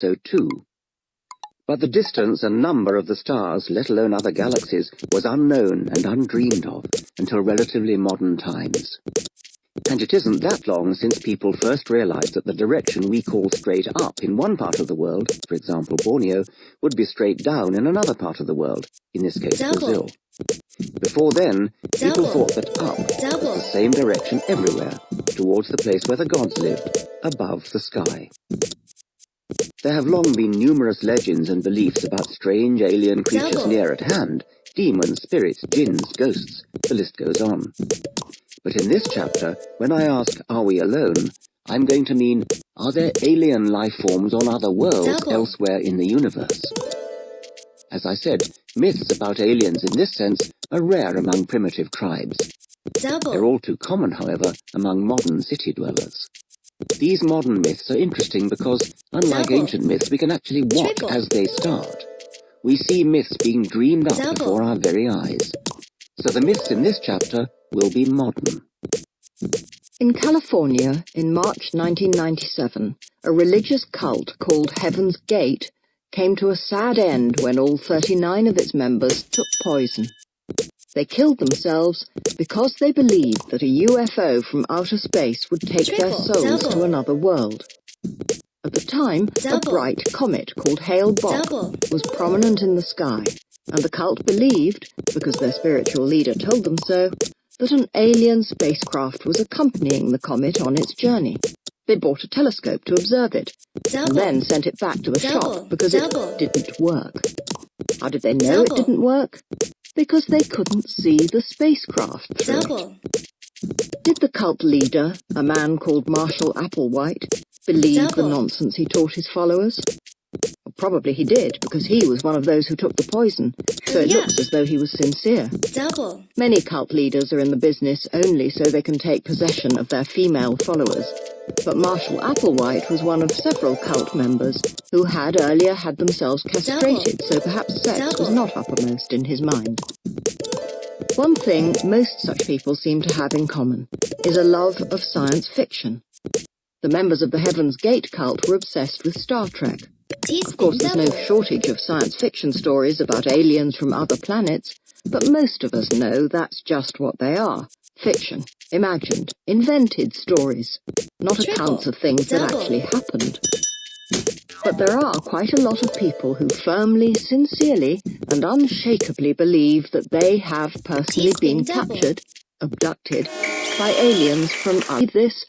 so too. But the distance and number of the stars, let alone other galaxies, was unknown and undreamed of until relatively modern times. And it isn't that long since people first realized that the direction we call straight up in one part of the world, for example Borneo, would be straight down in another part of the world, in this case Brazil. Before then, people thought that up was the same direction everywhere, towards the place where the gods lived, above the sky. There have long been numerous legends and beliefs about strange alien creatures near at hand, demons, spirits, jinns, ghosts, the list goes on. But in this chapter, when I ask, are we alone, I'm going to mean, are there alien life forms on other worlds elsewhere in the universe? As I said, myths about aliens in this sense are rare among primitive tribes. They're all too common, however, among modern city dwellers. These modern myths are interesting because, unlike ancient myths, we can actually watch as they start. We see myths being dreamed up before our very eyes. So the myths in this chapter will be modern. In California, in March 1997, a religious cult called Heaven's Gate came to a sad end when all 39 of its members took poison. They killed themselves because they believed that a UFO from outer space would take their souls to another world. At the time, a bright comet called Hale-Bopp was prominent in the sky, and the cult believed, because their spiritual leader told them so, that an alien spacecraft was accompanying the comet on its journey. They bought a telescope to observe it, and then sent it back to the shop because it didn't work. How did they know it didn't work? Because they couldn't see the spacecraft through it. Did the cult leader, a man called Marshall Applewhite, believe the nonsense he taught his followers? Well, probably he did, because he was one of those who took the poison, so it looks as though he was sincere. Many cult leaders are in the business only so they can take possession of their female followers, but Marshall Applewhite was one of several cult members who had earlier had themselves castrated, so perhaps sex was not uppermost in his mind. One thing most such people seem to have in common is a love of science fiction. The members of the Heaven's Gate cult were obsessed with Star Trek. Of course, there's no shortage of science fiction stories about aliens from other planets, but most of us know that's just what they are. Fiction, imagined, invented stories, not accounts of things that actually happened. But there are quite a lot of people who firmly, sincerely, and unshakably believe that they have personally been captured, abducted, by aliens from this